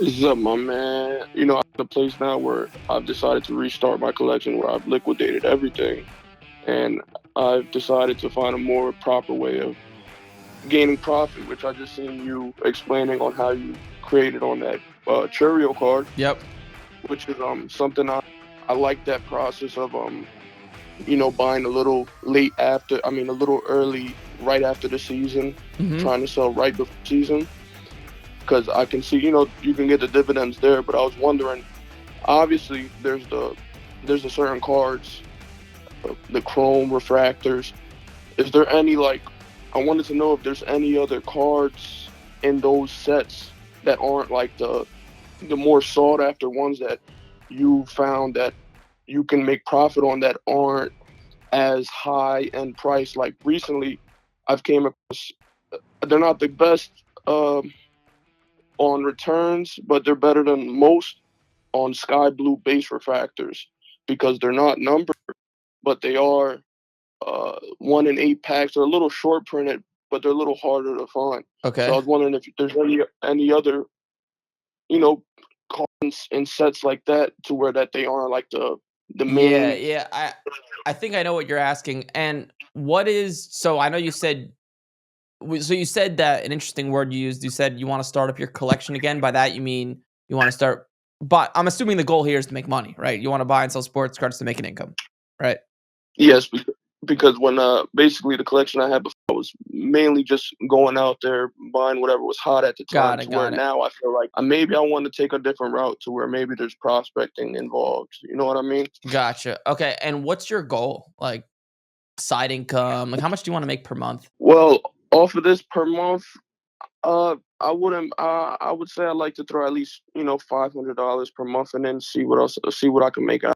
What's up, my man? I'm at a place now where I've decided to restart my collection where I've liquidated everything and I've decided to find a more proper way of gaining profit, which I just seen you explaining on how you created on that Cheerio card, Yep. which is something I like that process of buying a little late after, I mean a little early right after the season, Mm-hmm. trying to sell right before season because I can see you can get the dividends there, but I was wondering. Obviously, there's a certain cards, the chrome refractors. Is there any like? I wanted to know if there's any other cards in those sets that aren't like the more sought after ones that you found that you can make profit on that aren't as high end price. Like recently, I've came across. They're not the best on returns, but they're better than most on sky blue base refractors because they're not numbered, but they are 1 in 8 packs. They're a little short printed, but they're a little harder to find. So I Okay. was wondering if there's any other you know cards in sets like that to where that they aren't like the Yeah, main. yeah. I think I know what you're asking. And what is so I know you said so you said that an interesting word you used. You said you want to start up your collection again. By that you mean you want to start, but I'm assuming the goal here is to make money, right? You want to buy and sell sports cards to make an income, right? Yes, because when basically the collection I had before was mainly just going out there buying whatever was hot at the time. Got it, To where got it. now I feel like maybe I want to take a different route to where maybe there's prospecting involved. You know what I mean? Gotcha. Okay. And what's your goal? Like side income? Like how much do you want to make per month? Well, off of this per month, I wouldn't. I would say I'd like to throw at least $500 per month, and then see what I can make out.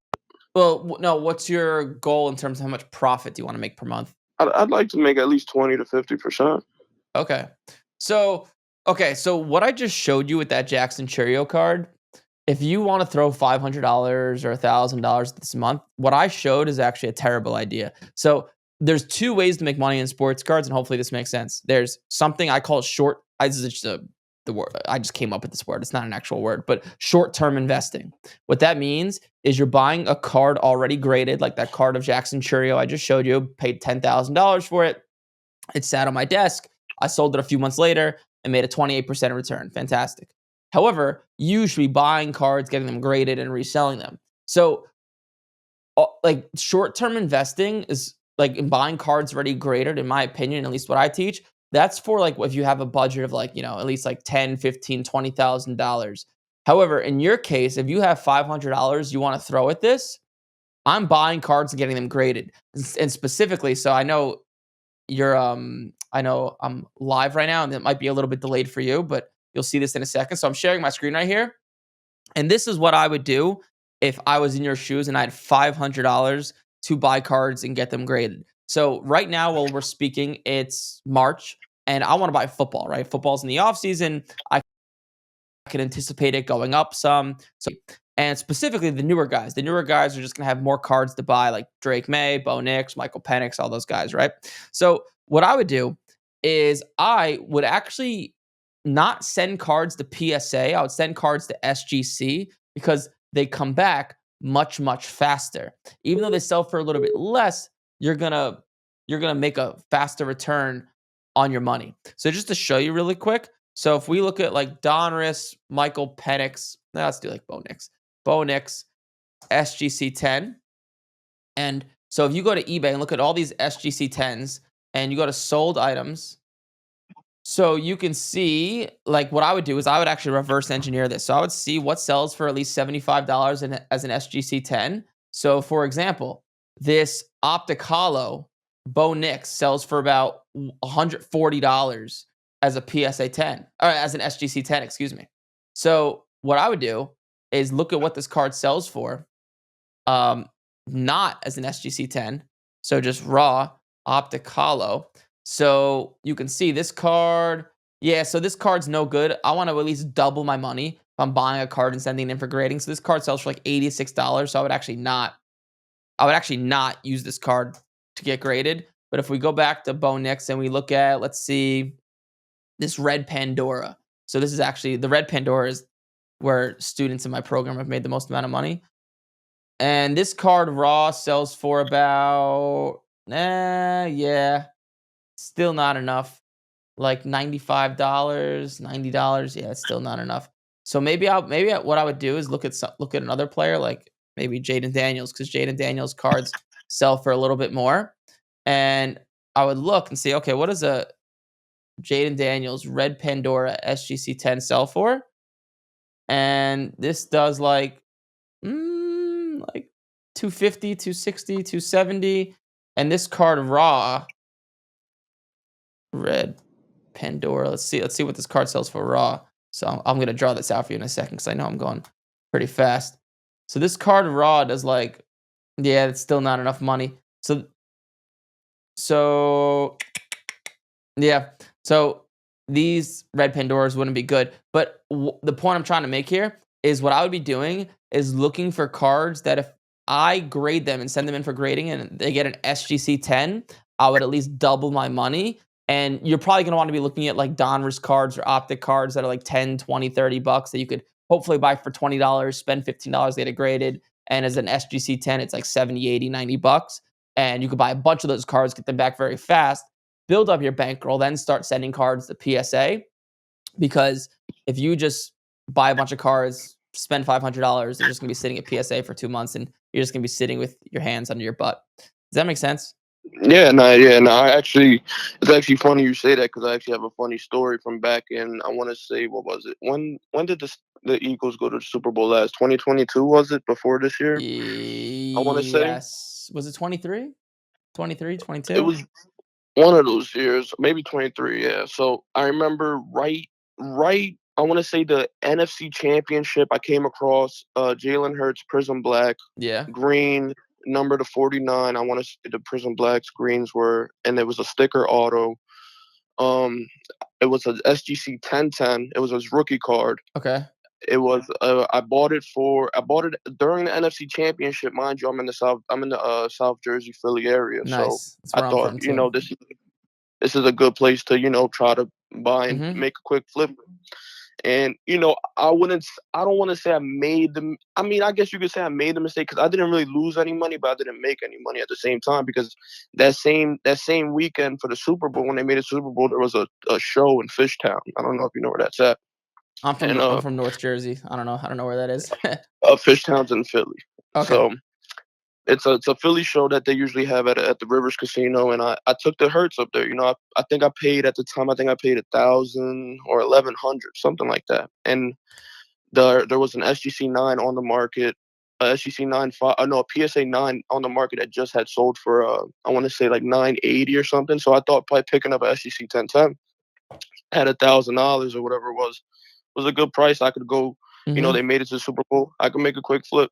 Well, no, what's your goal in terms of how much profit do you want to make per month? I'd like to make at least 20 to 50%. Okay. So, okay, so what I just showed you with that Jackson Cheerio card, if you want to throw $500 or $1,000 this month, what I showed is actually a terrible idea. So, there's two ways to make money in sports cards, and hopefully this makes sense. There's something I call short. This is just the word. I just came up with this word. It's not an actual word, but short-term investing. What that means is you're buying a card already graded, like that card of Jackson Cheerio I just showed you. Paid $10,000 for it. It sat on my desk. I sold it a few months later and made a 28% return. Fantastic. However, you should be buying cards, getting them graded, and reselling them. So, like short-term investing is like in buying cards already graded, in my opinion, at least what I teach. That's for like if you have a budget of like, at least like 10, 15, $20,000. However, in your case, if you have $500 you want to throw at this, I'm buying cards and getting them graded. And specifically, so I know I'm live right now and it might be a little bit delayed for you, but you'll see this in a second. So I'm sharing my screen right here. And this is what I would do if I was in your shoes and I had $500 to buy cards and get them graded. So right now, while we're speaking, it's March and I want to buy football, right? Football's in the off season. I can anticipate it going up some. So, and specifically the newer guys. The newer guys are just gonna have more cards to buy, like Drake May, Bo Nix, Michael Penix, all those guys, right? So what I would do is I would actually not send cards to PSA. I would send cards to SGC because they come back much, much faster. Even though they sell for a little bit less, you're gonna make a faster return on your money. So just to show you really quick, so if we look at like Donruss, Michael Penix, let's do like Bo Nix, SGC 10. And so if you go to eBay and look at all these SGC 10s and you go to sold items, so you can see like what I would do is I would actually reverse engineer this. So I would see what sells for at least $75 as an SGC 10. So for example, this Optic Hollow Bo Nix sells for about $140 as a PSA 10 or as an SGC 10, excuse me. So what I would do is look at what this card sells for, um, not as an SGC 10. So just raw Optic Hollow. So you can see this card. Yeah, so this card's no good. I want to at least double my money if I'm buying a card and sending it in for grading. So this card sells for like $86. So I would actually not use this card to get graded. But if we go back to Bo Nix and we look at, let's see, this red Pandora. So this is actually the red Pandora is where students in my program have made the most amount of money. And this card raw sells for about, yeah, still not enough. Like $95, $90. Yeah, it's still not enough. So what I would do is look at another player like maybe Jaden Daniels, because Jaden Daniels cards sell for a little bit more. And I would look and see, okay, what does a Jaden Daniels Red Pandora SGC 10 sell for? And this does like 250, 260, 270. And this card raw, red Pandora. Let's see what this card sells for raw. So I'm gonna draw this out for you in a second because I know I'm going pretty fast. So this card raw does like, yeah, it's still not enough money. So yeah. So these red Pandoras wouldn't be good. But the point I'm trying to make here is what I would be doing is looking for cards that if I grade them and send them in for grading and they get an SGC 10, I would at least double my money. And you're probably going to want to be looking at like Donruss cards or Optic cards that are like 10, 20, $30 that you could hopefully buy for $20, spend $15, get it graded. And as an SGC 10, it's like 70, 80, $90. And you could buy a bunch of those cards, get them back very fast, build up your bankroll, then start sending cards to PSA. Because if you just buy a bunch of cards, spend $500, they're just gonna be sitting at PSA for 2 months, and you're just gonna be sitting with your hands under your butt. Does that make sense? Yeah, no. It's actually funny you say that because I actually have a funny story from back in. I want to say, what was it? When did the Eagles go to the Super Bowl last? 2022 was it? Before this year? I want to say Yes. Was it 23? 23, it 22? was one of those years, maybe 23. Yeah. So I remember right. I want to say the NFC Championship. I came across Jalen Hurts Prism Black, Yeah. green number to 49. I want to say the Prism Blacks greens were, and there was a sticker auto. Um, it was a SGC 1010. It was his rookie card. Okay. It was I bought it during the NFC Championship, mind you. I'm in the South Jersey Philly area, so Nice. That's I where I'm thought from too. this is a good place to try to buy and Mhm. make a quick flip. And I don't want to say I made them. I mean, I guess you could say I made the mistake because I didn't really lose any money, but I didn't make any money at the same time because that same weekend for the Super Bowl when they made the Super Bowl, there was a show in Fishtown. I don't know if you know where that's at. And I'm from North Jersey. I don't know where that is. Fishtown's in Philly, Okay. so it's a Philly show that they usually have at the Rivers Casino, and I took the Hertz up there. I think I paid at the time. I think I paid 1,000 or 1,100, something like that. And there was an SGC 9 on the market, a SGC 9 five, no, a PSA 9 on the market that just had sold for I want to say like 980 or something. So I thought by picking up a SGC 1010 at $1,000 or whatever it was a good price. I could go. Mhm. They made it to the Super Bowl. I could make a quick flip.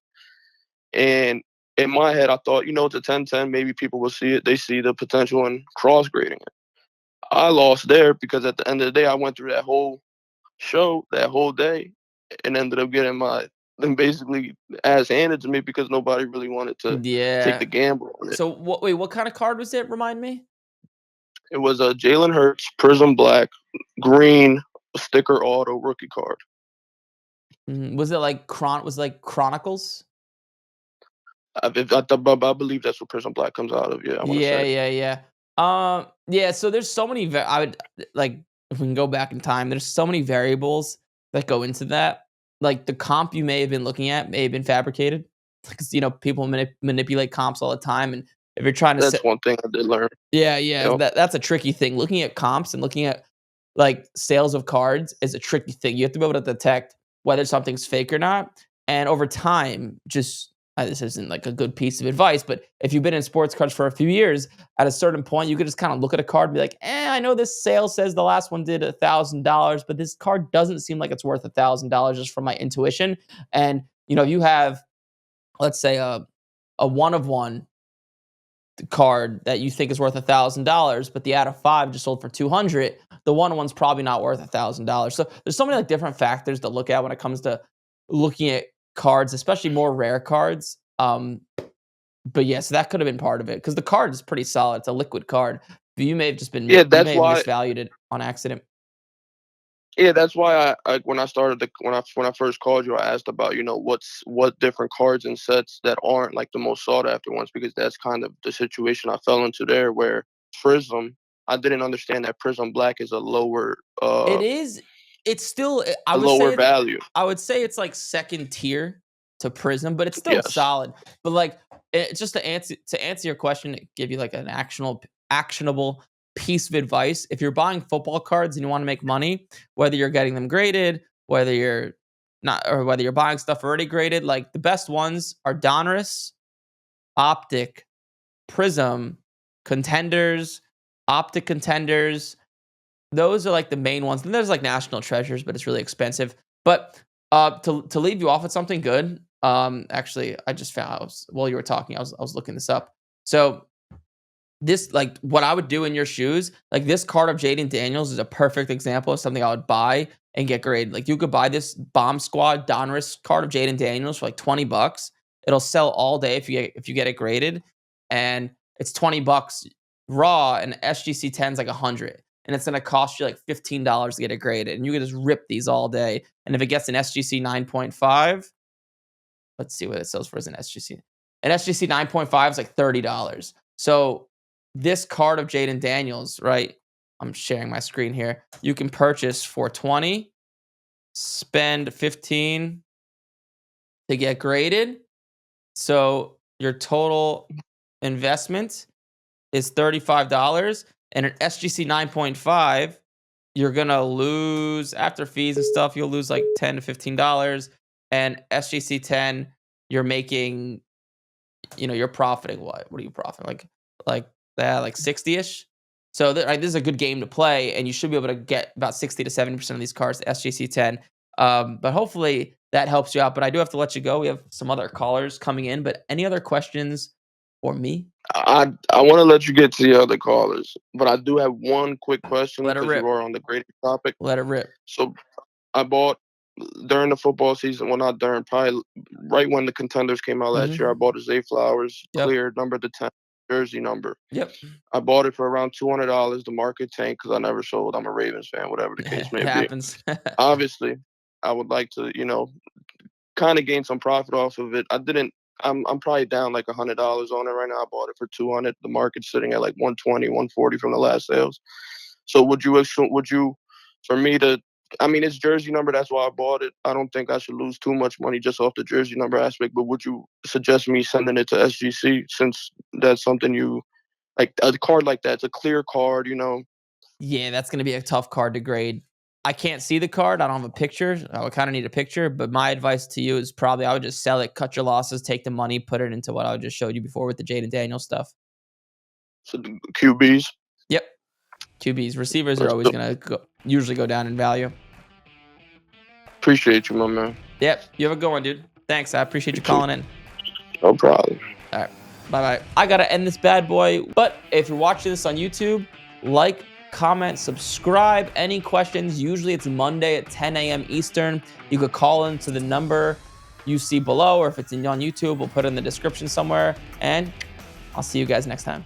And in my head, I thought, it's a 1010. Maybe people will see it. They see the potential in cross grading it. I lost there because at the end of the day, I went through that whole show that whole day and ended up getting my then basically ass handed to me because nobody really wanted to take the Yeah. gamble on it. So what kind of card was it? Remind me? It was a Jalen Hurts Prism Black green sticker auto rookie card. Mhm. Was it like Chronicles? I believe that's what Prism Black comes out of. Yeah, I want to Yeah, say yeah, yeah. Yeah, so there's so many I would like if we can go back in time, there's so many variables that go into that. Like the comp you may have been looking at may have been fabricated. Because people manipulate comps all the time, and if you're trying to that's set, one thing I did learn. yeah, yeah, Yep, that's a tricky thing. Looking at comps and looking at like sales of cards is a tricky thing. You have to be able to detect whether something's fake or not. And over time, just this isn't like a good piece of advice, but if you've been in sports cards for a few years, at a certain point, you could just kind of look at a card and be like, I know this sale says the last one did $1,000, but this card doesn't seem like it's worth $1,000 just from my intuition. And you have, let's say, a one of one card that you think is worth $1,000, but the out of five just sold for 200, the one's probably not worth $1,000. So there's so many like different factors to look at when it comes to looking at cards, especially more rare cards. But yes, that could have been part of it because the card is pretty solid. It's a liquid card. But you may have yeah, you that's may have why misvalued it on accident. Yeah, that's why when I started when I first called you, I asked about what different cards and sets that aren't like the most sought after ones, because that's kind of the situation I fell into there, where Prism, I didn't understand that Prism Black is It is. It's still. a lower value. I would say it's like second tier to Prism, but it's still Yes. solid. But like, just to answer your question, give you like an actionable piece of advice. If you're buying football cards and you want to make money, whether you're getting them graded, whether you're not, or whether you're buying stuff already graded, like the best ones are Donruss, Optic, Prism, Contenders, Optic Contenders. Those are like the main ones. Then there's like National Treasures, but it's really expensive. But to leave you off with something good, actually, I just found while you were talking, I was looking this up. So this, like, what I would do in your shoes, like this card of Jaden Daniels is a perfect example of something I would buy and get graded. Like you could buy this Bomb Squad Donruss card of Jaden Daniels for like $20. It'll sell all day if you get it graded, and it's $20 raw. And SGC 10 is like 100, and it's gonna cost you like $15 to get it graded, and you can just rip these all day. And if it gets an SGC 9.5, let's see what it sells for as an SGC. An SGC 9.5 is like $30. So this card of Jaden Daniels, right? I'm sharing my screen here. You can purchase for 20, spend 15 to get graded. So your total investment is $35. And an SGC 9.5, you're gonna lose after fees and stuff, you'll lose like $10 to $15. And SGC 10, you're making, you're profiting what? What are you profiting? Like that, like 60-ish. So this is a good game to play, and you should be able to get about 60 to 70% of these cards to SGC 10. But hopefully that helps you out. But I do have to let you go. We have some other callers coming in. But any other questions for me? I want to let you get to the other callers, but I do have one quick question Let it because you rip. are on the grading topic. Let it rip. So I bought during the football season. Well, not during, probably right when the Contenders came out last year. I Hmm. bought a Zay Flowers Yep. clear number to 10 jersey number. Yep. I bought it for around $200. The market tanked because I never sold. I'm a Ravens fan, whatever the case It may be. happens. Obviously, I would like to, kind of gain some profit off of it. I didn't. I'm probably down like $100 on it right now. I bought it for 200. The market's sitting at like 120, 140 from the last sales. So for me to, I mean, it's jersey number. That's why I bought it. I don't think I should lose too much money just off the jersey number aspect. But would you suggest me sending it to SGC, since that's something you like, a card like that? It's a clear card. Yeah, that's gonna be a tough card to grade. I can't see the card. I don't have a picture. I would kind of need a picture. But my advice to you is probably I would just sell it, cut your losses, take the money, put it into what I just showed you before with the Jaden Daniels stuff. So the QBs. Yep. QBs. Receivers are Let's always do- gonna usually go down in value. Appreciate you, my man. Yep. You have a good one, dude. Thanks. I appreciate You you too. calling in. No problem. All right. Bye bye. I gotta end this bad boy. But if you're watching this on YouTube, like, comment, subscribe. Any questions? Usually it's Monday at 10 a.m. Eastern. You could call into the number you see below, or if it's on YouTube, we'll put it in the description somewhere. And I'll see you guys next time.